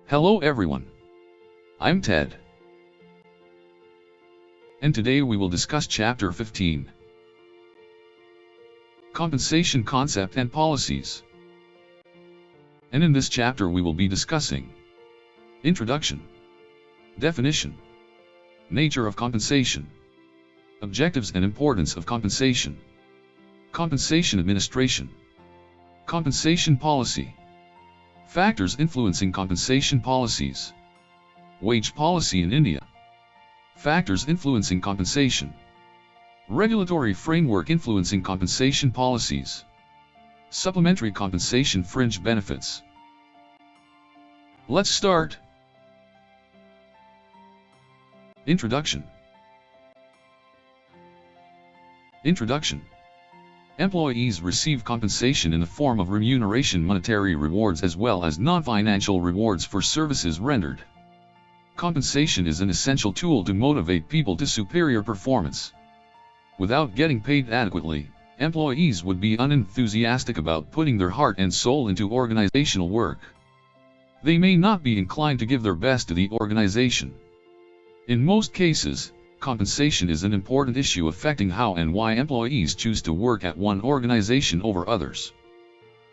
Hello everyone. I'm Ted. And today we will discuss Chapter 15. Compensation Concept and Policies. And in this chapter we will be discussing Introduction, Definition, Nature of Compensation, Objectives and Importance of Compensation, Compensation Administration, Compensation Policy, Factors influencing compensation policies, Wage policy in India, Factors influencing compensation, Regulatory framework influencing compensation policies, Supplementary compensation fringe benefits. Let's start. Introduction. Introduction. Employees receive compensation in the form of remuneration, monetary rewards as well as non-financial rewards for services rendered. Compensation is an essential tool to motivate people to superior performance. Without getting paid adequately, employees would be unenthusiastic about putting their heart and soul into organizational work. They may not be inclined to give their best to the organization. In most cases, compensation is an important issue affecting how and why employees choose to work at one organization over others.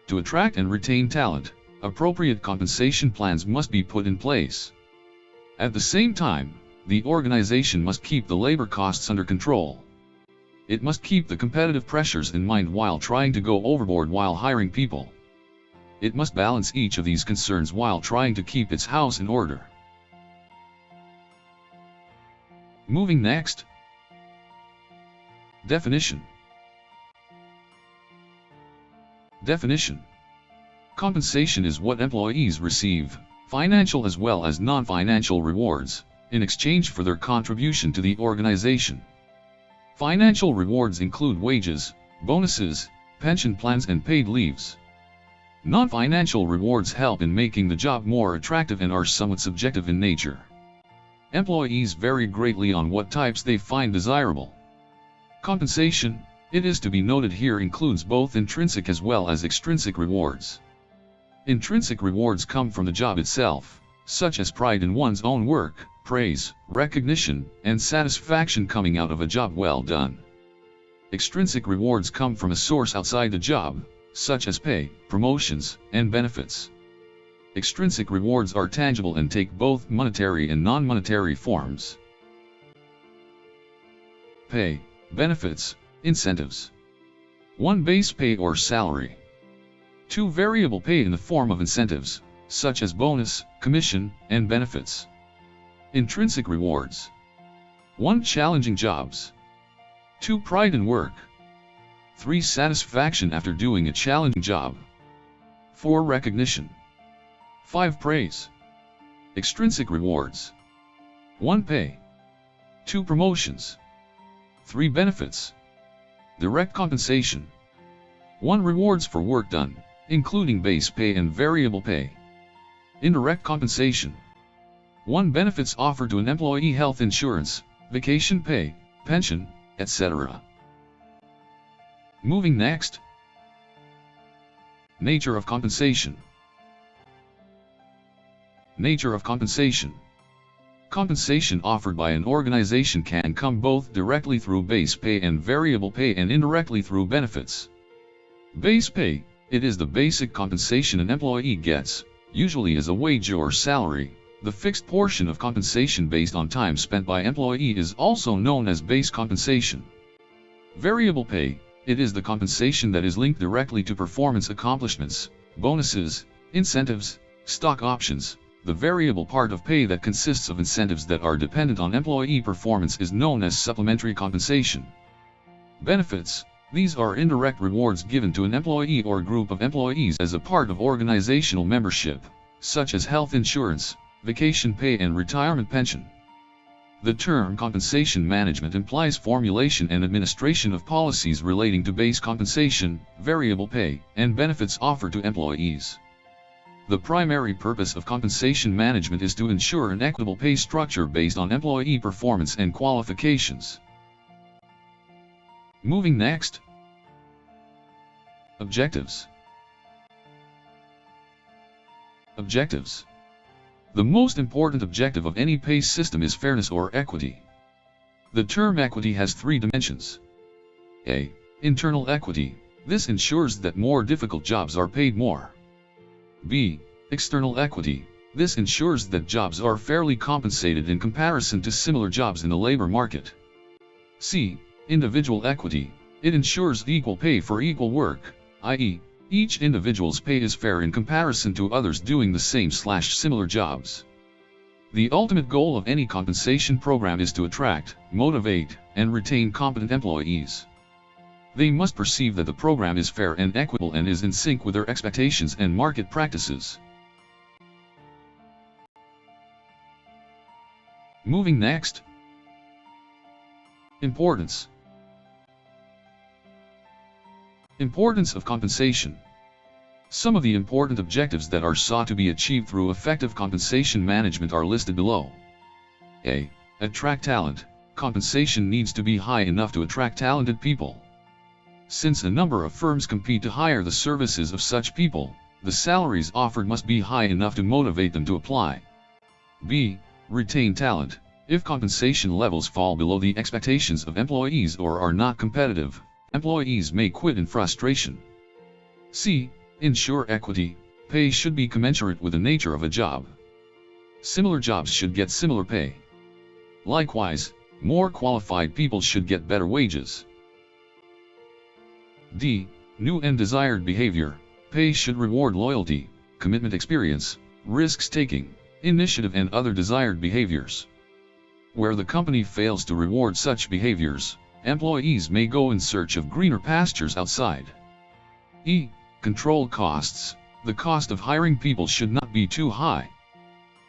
To attract and retain talent, appropriate compensation plans must be put in place. At the same time, the organization must keep the labor costs under control. It must keep the competitive pressures in mind while trying to go overboard while hiring people. It must balance each of these concerns while trying to keep its house in order. Moving next. Definition. Definition. Compensation is what employees receive, financial as well as non-financial rewards, in exchange for their contribution to the organization. Financial rewards include wages, bonuses, pension plans and paid leaves. Non-financial rewards help in making the job more attractive and are somewhat subjective in nature. Employees vary greatly on what types they find desirable. Compensation, it is to be noted here, includes both intrinsic as well as extrinsic rewards. Intrinsic rewards come from the job itself, such as pride in one's own work, praise, recognition, and satisfaction coming out of a job well done. Extrinsic rewards come from a source outside the job, such as pay, promotions, and benefits. Extrinsic rewards are tangible and take both monetary and non-monetary forms. Pay, benefits, incentives. 1. Base pay or salary. 2. Variable pay in the form of incentives, such as bonus, commission, and benefits. Intrinsic rewards. 1. Challenging jobs. 2. Pride in work. 3. Satisfaction after doing a challenging job. 4. Recognition. 5. Praise. Extrinsic rewards. 1. Pay. 2. Promotions. 3. Benefits. Direct compensation. 1. Rewards for work done, including base pay and variable pay. Indirect compensation. 1. Benefits offered to an employee: health insurance, vacation pay, pension, etc. Moving next. Nature of compensation. Nature of compensation. Compensation offered by an organization can come both directly through base pay and variable pay and indirectly through benefits. Base pay, it is the basic compensation an employee gets, usually as a wage or salary. The fixed portion of compensation based on time spent by employee is also known as base compensation. Variable pay, it is the compensation that is linked directly to performance accomplishments, bonuses, incentives, stock options. The variable part of pay that consists of incentives that are dependent on employee performance is known as supplementary compensation. Benefits, these are indirect rewards given to an employee or group of employees as a part of organizational membership, such as health insurance, vacation pay and retirement pension. The term compensation management implies formulation and administration of policies relating to base compensation, variable pay, and benefits offered to employees. The primary purpose of compensation management is to ensure an equitable pay structure based on employee performance and qualifications. Moving next. Objectives. Objectives. The most important objective of any pay system is fairness or equity. The term equity has three dimensions. A. Internal equity. This ensures that more difficult jobs are paid more. B. External equity. This ensures that jobs are fairly compensated in comparison to similar jobs in the labor market. C. Individual equity. It ensures equal pay for equal work, i.e., each individual's pay is fair in comparison to others doing the same/similar jobs. The ultimate goal of any compensation program is to attract, motivate, and retain competent employees. They must perceive that the program is fair and equitable and is in sync with their expectations and market practices. Moving next. Importance. Importance of compensation. Some of the important objectives that are sought to be achieved through effective compensation management are listed below. A. Attract talent. Compensation needs to be high enough to attract talented people. Since a number of firms compete to hire the services of such people, the salaries offered must be high enough to motivate them to apply. B. Retain talent. If compensation levels fall below the expectations of employees or are not competitive, employees may quit in frustration. C. Ensure equity. Pay should be commensurate with the nature of a job. Similar jobs should get similar pay. Likewise, more qualified people should get better wages. D. New and desired behavior. Pay should reward loyalty, commitment, experience, risks taking, initiative, and other desired behaviors. Where the company fails to reward such behaviors, employees may go in search of greener pastures outside. E. Control costs. The cost of hiring people should not be too high.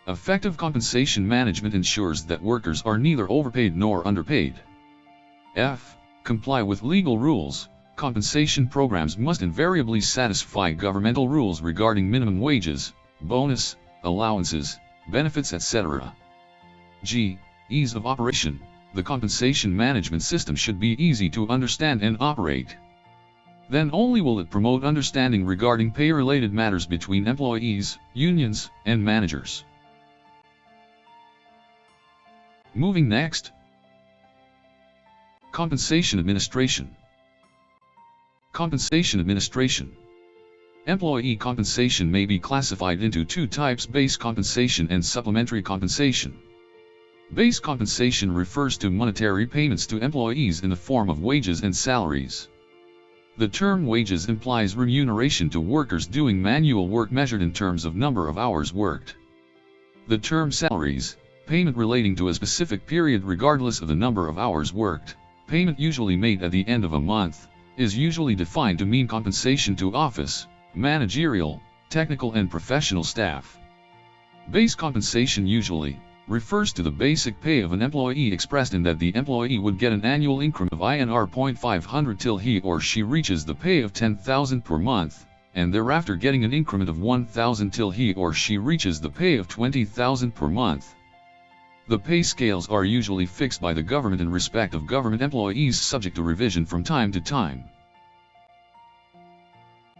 Effective compensation management ensures that workers are neither overpaid nor underpaid. F. Comply with legal rules. Compensation programs must invariably satisfy governmental rules regarding minimum wages, bonus, allowances, benefits, etc. G. Ease of operation. The compensation management system should be easy to understand and operate. Then only will it promote understanding regarding pay-related matters between employees, unions, and managers. Moving next. Compensation administration. Compensation administration. Employee compensation may be classified into two types: base compensation and supplementary compensation. Base compensation refers to monetary payments to employees in the form of wages and salaries. The term wages implies remuneration to workers doing manual work measured in terms of number of hours worked. The term salaries, payment relating to a specific period regardless of the number of hours worked, payment usually made at the end of a month, is usually defined to mean compensation to office, managerial, technical, and professional staff. Base compensation usually refers to the basic pay of an employee, expressed in that the employee would get an annual increment of INR 0.500 till he or she reaches the pay of 10,000 per month, and thereafter getting an increment of 1,000 till he or she reaches the pay of 20,000 per month. The pay scales are usually fixed by the government in respect of government employees, subject to revision from time to time.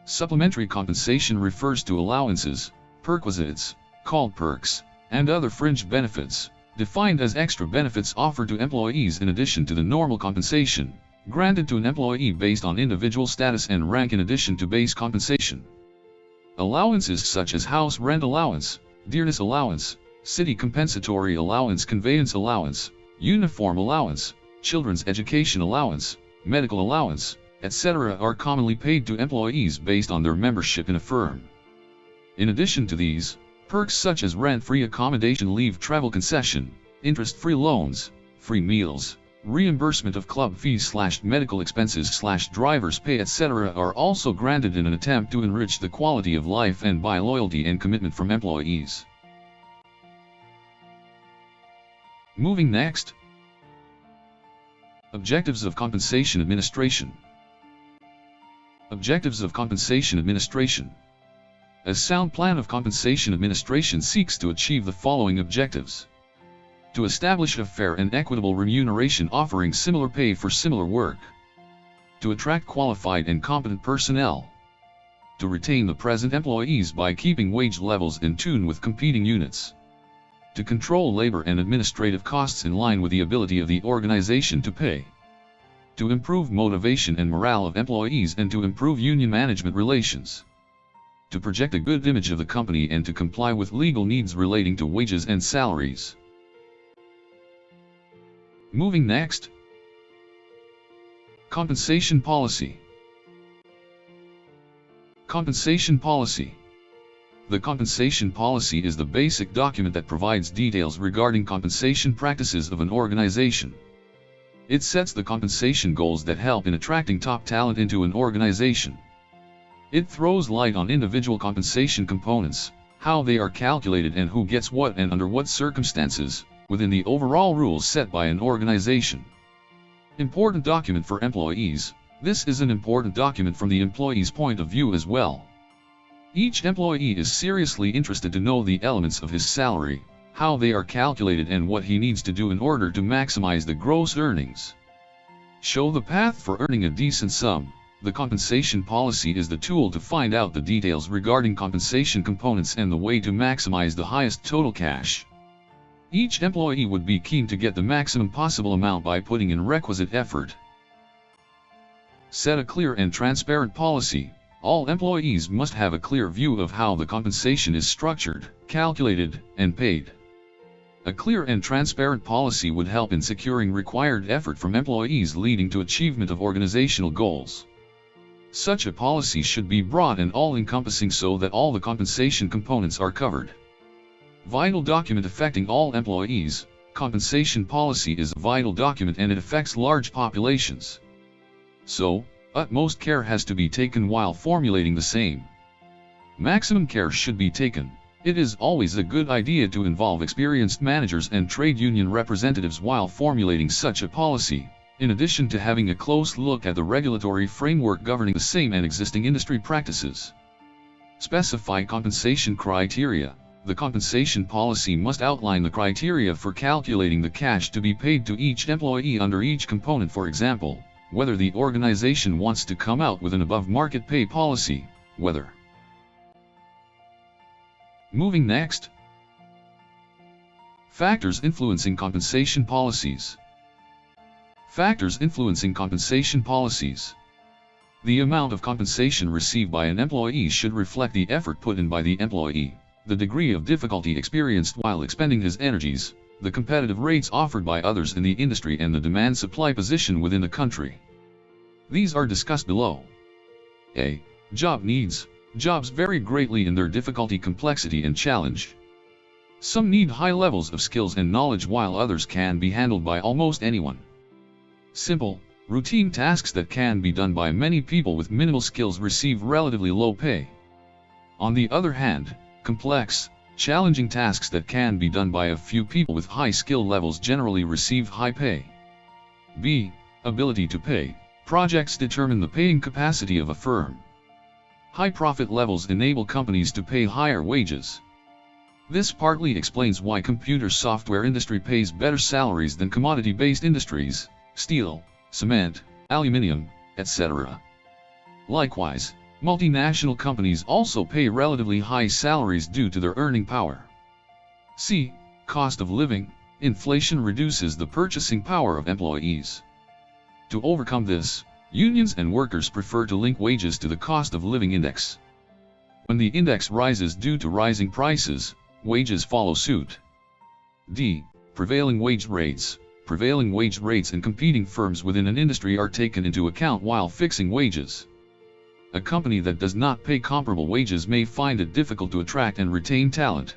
Supplementary compensation refers to allowances, perquisites, called perks, and other fringe benefits, defined as extra benefits offered to employees in addition to the normal compensation, granted to an employee based on individual status and rank in addition to base compensation. Allowances such as house rent allowance, dearness allowance, city compensatory allowance, conveyance allowance, uniform allowance, children's education allowance, medical allowance, etc. are commonly paid to employees based on their membership in a firm. In addition to these, perks such as rent-free accommodation, leave travel concession, interest-free loans, free meals, reimbursement of club fees / medical expenses / driver's pay, etc. are also granted in an attempt to enrich the quality of life and buy loyalty and commitment from employees. Moving next. Objectives of compensation administration. Objectives of compensation administration. A sound plan of compensation administration seeks to achieve the following objectives: to establish a fair and equitable remuneration offering similar pay for similar work, to attract qualified and competent personnel, to retain the present employees by keeping wage levels in tune with competing units, To control labor and administrative costs in line with the ability of the organization to pay. To improve motivation and morale of employees and to improve union management relations. To project a good image of the company and to comply with legal needs relating to wages and salaries. Moving next. Compensation policy. Compensation policy. The compensation policy is the basic document that provides details regarding compensation practices of an organization. It sets the compensation goals that help in attracting top talent into an organization. It throws light on individual compensation components, how they are calculated and who gets what and under what circumstances, within the overall rules set by an organization. Important document for employees. This is an important document from the employee's point of view as well. Each employee is seriously interested to know the elements of his salary, how they are calculated and what he needs to do in order to maximize the gross earnings. Show the path for earning a decent sum. The compensation policy is the tool to find out the details regarding compensation components and the way to maximize the highest total cash. Each employee would be keen to get the maximum possible amount by putting in requisite effort. Set a clear and transparent policy. All employees must have a clear view of how the compensation is structured, calculated, and paid. A clear and transparent policy would help in securing required effort from employees leading to achievement of organizational goals. Such a policy should be broad and all-encompassing so that all the compensation components are covered. Vital document affecting all employees. Compensation policy is a vital document and it affects large populations. So, utmost care has to be taken while formulating the same. Maximum care should be taken. It is always a good idea to involve experienced managers and trade union representatives while formulating such a policy, in addition to having a close look at the regulatory framework governing the same and existing industry practices. Specify compensation criteria. The compensation policy must outline the criteria for calculating the cash to be paid to each employee under each component. For example, whether the organization wants to come out with an above-market pay policy, whether. Moving next. Factors influencing compensation policies. Factors influencing compensation policies. The amount of compensation received by an employee should reflect the effort put in by the employee, the degree of difficulty experienced while expending his energies, the competitive rates offered by others in the industry and the demand-supply position within the country. These are discussed below. A. Job needs. Jobs vary greatly in their difficulty, complexity and challenge. Some need high levels of skills and knowledge while others can be handled by almost anyone. Simple, routine tasks that can be done by many people with minimal skills receive relatively low pay. On the other hand, complex, challenging tasks that can be done by a few people with high skill levels generally receive high pay. B. Ability to pay. Projects determine the paying capacity of a firm. High profit levels enable companies to pay higher wages. This partly explains why computer software industry pays better salaries than commodity-based industries, steel, cement, aluminum, etc. Likewise, multinational companies also pay relatively high salaries due to their earning power. C. Cost of living. Inflation reduces the purchasing power of employees. To overcome this, unions and workers prefer to link wages to the cost of living index. When the index rises due to rising prices, wages follow suit. D. Prevailing wage rates. Prevailing wage rates in competing firms within an industry are taken into account while fixing wages. A company that does not pay comparable wages may find it difficult to attract and retain talent.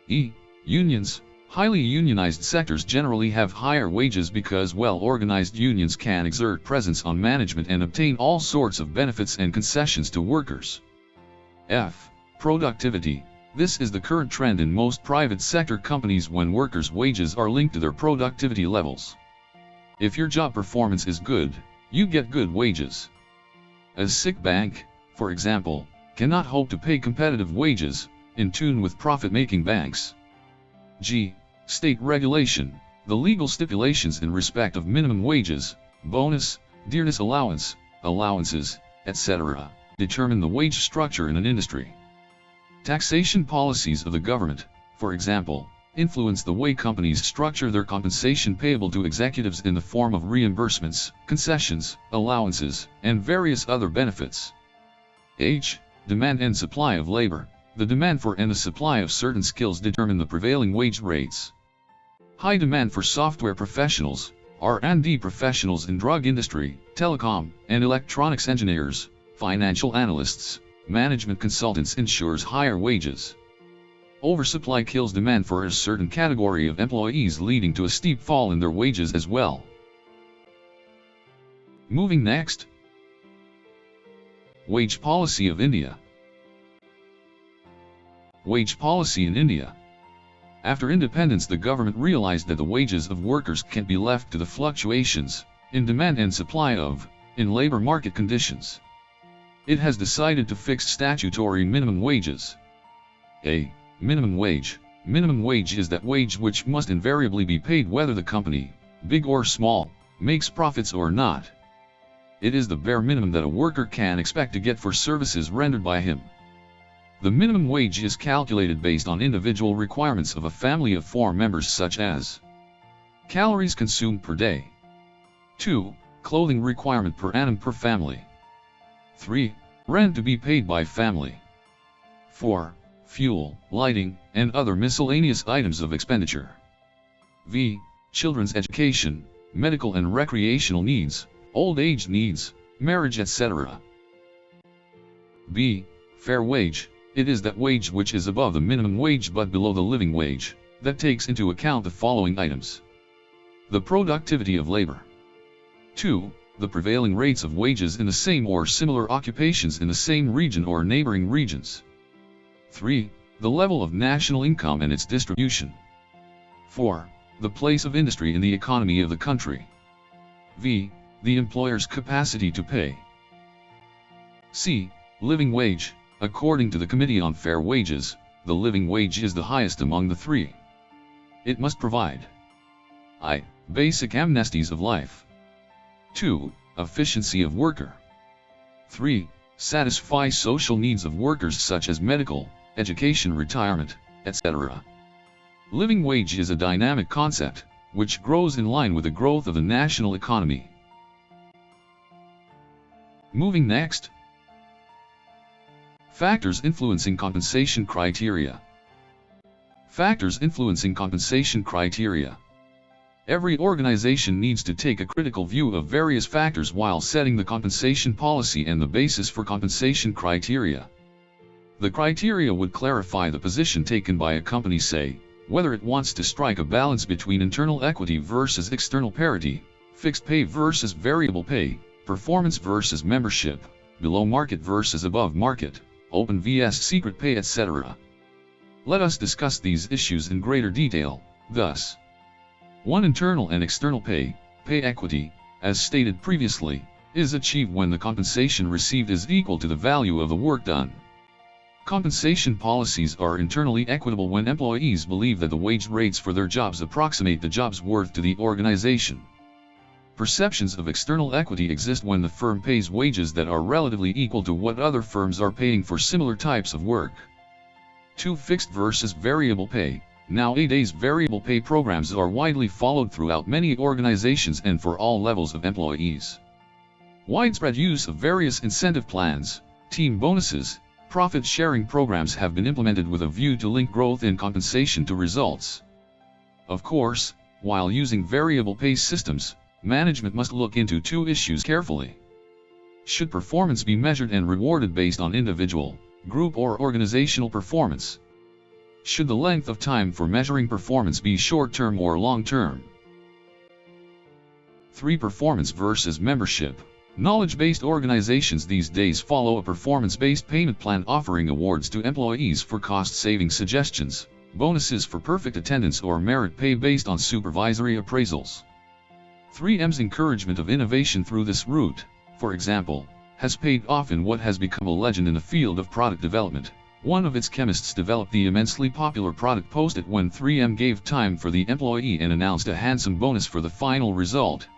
E. Unions. Highly unionized sectors generally have higher wages because well-organized unions can exert presence on management and obtain all sorts of benefits and concessions to workers. F. Productivity. This is the current trend in most private sector companies when workers' wages are linked to their productivity levels. If your job performance is good, you get good wages. A sick bank, for example, cannot hope to pay competitive wages, in tune with profit-making banks. G. State regulation. The legal stipulations in respect of minimum wages, bonus, dearness allowance, allowances, etc., determine the wage structure in an industry. Taxation policies of the government, for example, influence the way companies structure their compensation payable to executives in the form of reimbursements, concessions, allowances, and various other benefits. H. Demand and supply of labor. The demand for and the supply of certain skills determine the prevailing wage rates. High demand for software professionals, R&D professionals in drug industry, telecom, and electronics engineers, financial analysts, management consultants ensures higher wages. Oversupply kills demand for a certain category of employees, leading to a steep fall in their wages as well. Moving next. Wage policy of India. Wage policy in India. After independence, the government realized that the wages of workers can't be left to the fluctuations in demand and supply in labor market conditions. It has decided to fix statutory minimum wages. A. Minimum wage. Minimum wage is that wage which must invariably be paid whether the company, big or small, makes profits or not. It is the bare minimum that a worker can expect to get for services rendered by him. The minimum wage is calculated based on individual requirements of a family of 4 members, such as calories consumed per day, 2. Clothing requirement per annum per family, 3. Rent to be paid by family, 4. Fuel, lighting, and other miscellaneous items of expenditure. V. Children's education, medical and recreational needs, old age needs, marriage, etc. B. Fair wage. It is that wage which is above the minimum wage but below the living wage, that takes into account the following items: the productivity of labor, 2. The prevailing rates of wages in the same or similar occupations in the same region or neighboring regions, 3. The level of national income and its distribution, 4. The place of industry in the economy of the country. V. The employer's capacity to pay. C. Living wage. According to the Committee on Fair Wages, the living wage is the highest among the 3. It must provide I. Basic amnesties of life, 2. Efficiency of worker, 3. Satisfy social needs of workers such as medical, education, retirement, etc. Living wage is a dynamic concept, which grows in line with the growth of the national economy. Moving next. Factors influencing compensation criteria. Factors influencing compensation criteria. Every organization needs to take a critical view of various factors while setting the compensation policy and the basis for compensation criteria. The criteria would clarify the position taken by a company, say, whether it wants to strike a balance between internal equity versus external parity, fixed pay versus variable pay, performance versus membership, below market versus above market, open vs secret pay, etc. Let us discuss these issues in greater detail. Thus, 1. Internal and external pay. Pay equity, as stated previously, is achieved when the compensation received is equal to the value of the work done. Compensation policies are internally equitable when employees believe that the wage rates for their jobs approximate the job's worth to the organization. Perceptions of external equity exist when the firm pays wages that are relatively equal to what other firms are paying for similar types of work. 2. Fixed versus variable pay. Nowadays, variable pay programs are widely followed throughout many organizations and for all levels of employees. Widespread use of various incentive plans, team bonuses, profit-sharing programs have been implemented with a view to link growth in compensation to results. Of course, while using variable pay systems, management must look into 2 issues carefully. Should performance be measured and rewarded based on individual, group or organizational performance? Should the length of time for measuring performance be short-term or long-term? 3. Performance versus membership. Knowledge-based organizations these days follow a performance-based payment plan offering awards to employees for cost-saving suggestions, bonuses for perfect attendance, or merit pay based on supervisory appraisals. 3M's encouragement of innovation through this route, for example, has paid off in what has become a legend in the field of product development. One of its chemists developed the immensely popular product Post-it when 3M gave time for the employee and announced a handsome bonus for the final result.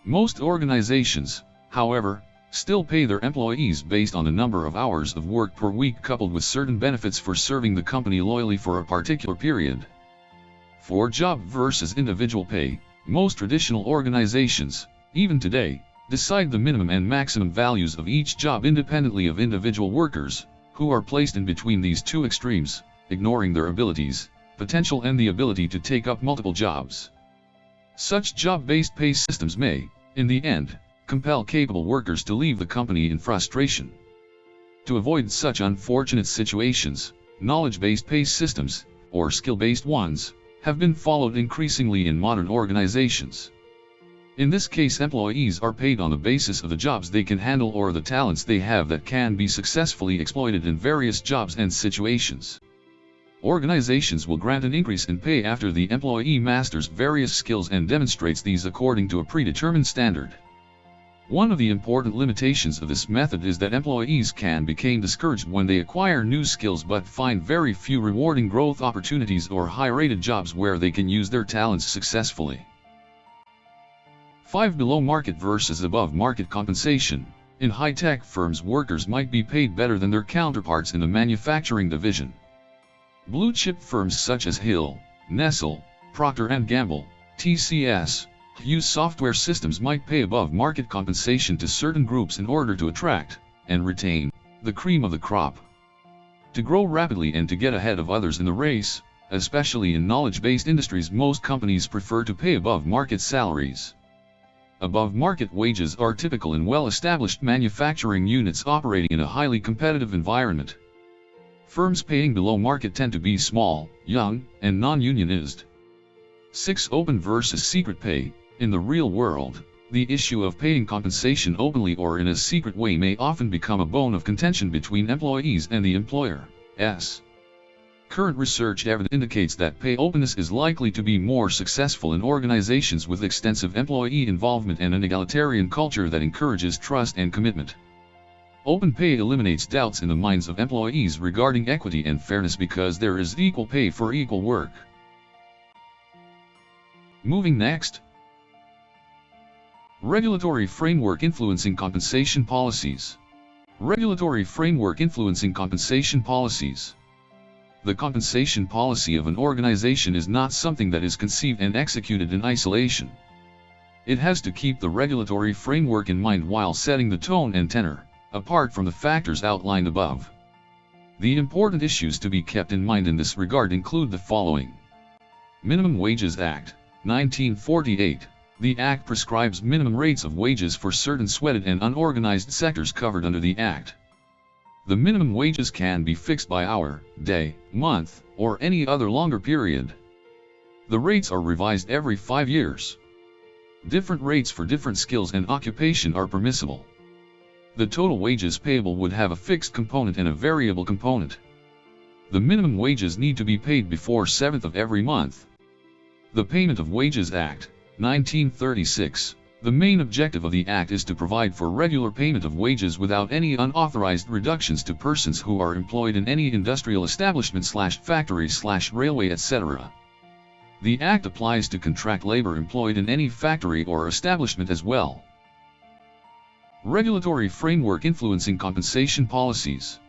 Most organizations, however, still pay their employees based on the number of hours of work per week coupled with certain benefits for serving the company loyally for a particular period. For job versus individual pay, most traditional organizations, even today, decide the minimum and maximum values of each job independently of individual workers, who are placed in between these two extremes, ignoring their abilities, potential and the ability to take up multiple jobs. Such job-based pay systems may, in the end, compel capable workers to leave the company in frustration. To avoid such unfortunate situations, knowledge-based pay systems, or skill-based ones, have been followed increasingly in modern organizations. In this case, employees are paid on the basis of the jobs they can handle or the talents they have that can be successfully exploited in various jobs and situations. Organizations will grant an increase in pay after the employee masters various skills and demonstrates these according to a predetermined standard. One of the important limitations of this method is that employees can become discouraged when they acquire new skills but find very few rewarding growth opportunities or high-rated jobs where they can use their talents successfully. 5. Below market versus above market compensation. In high-tech firms, workers might be paid better than their counterparts in the manufacturing division. Blue-chip firms such as Hill, Nestle, Procter & Gamble, TCS, Hughes Software Systems might pay above market compensation to certain groups in order to attract and retain the cream of the crop. To grow rapidly and to get ahead of others in the race, especially in knowledge-based industries, most companies prefer to pay above market salaries. Above market wages are typical in well-established manufacturing units operating in a highly competitive environment. Firms paying below market tend to be small, young, and non-unionized. 6. Open versus secret pay. In the real world, the issue of paying compensation openly or in a secret way may often become a bone of contention between employees and the employers. Current research evidence indicates that pay openness is likely to be more successful in organizations with extensive employee involvement and an egalitarian culture that encourages trust and commitment. Open pay eliminates doubts in the minds of employees regarding equity and fairness because there is equal pay for equal work. Moving next. Regulatory framework influencing compensation policies. Regulatory framework influencing compensation policies. The compensation policy of an organization is not something that is conceived and executed in isolation. It has to keep the regulatory framework in mind while setting the tone and tenor, apart from the factors outlined above. The important issues to be kept in mind in this regard include the following. Minimum Wages Act, 1948. The Act prescribes minimum rates of wages for certain sweated and unorganized sectors covered under the Act. The minimum wages can be fixed by hour, day, month, or any other longer period. The rates are revised every 5 years. Different rates for different skills and occupation are permissible. The total wages payable would have a fixed component and a variable component. The minimum wages need to be paid before 7th of every month. The Payment of Wages Act, 1936. The main objective of the Act is to provide for regular payment of wages without any unauthorized reductions to persons who are employed in any industrial establishment / factory / railway etc. The Act applies to contract labor employed in any factory or establishment as well. Regulatory framework influencing compensation policies.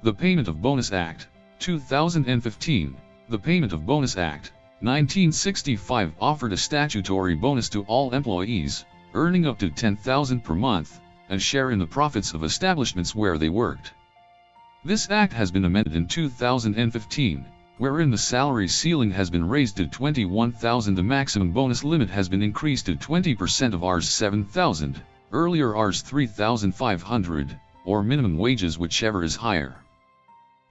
The Payment of Bonus Act, 2015. The Payment of Bonus Act, 1965 offered a statutory bonus to all employees, earning up to $10,000 per month, a share in the profits of establishments where they worked. This act has been amended in 2015, wherein the salary ceiling has been raised to $21,000. The maximum bonus limit has been increased to 20% of Rs. 7,000, earlier Rs. 3,500, or minimum wages whichever is higher.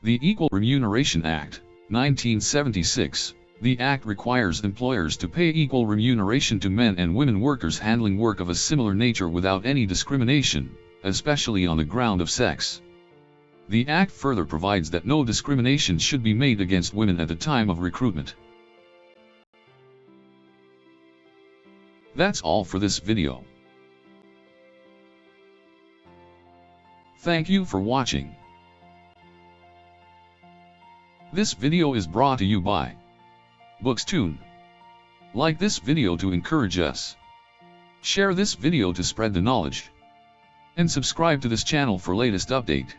The Equal Remuneration Act, 1976. The Act requires employers to pay equal remuneration to men and women workers handling work of a similar nature without any discrimination, especially on the ground of sex. The Act further provides that no discrimination should be made against women at the time of recruitment. That's all for this video. Thank you for watching. This video is brought to you by Bookstune. Like this video to encourage us. Share this video to spread the knowledge. And subscribe to this channel for latest update.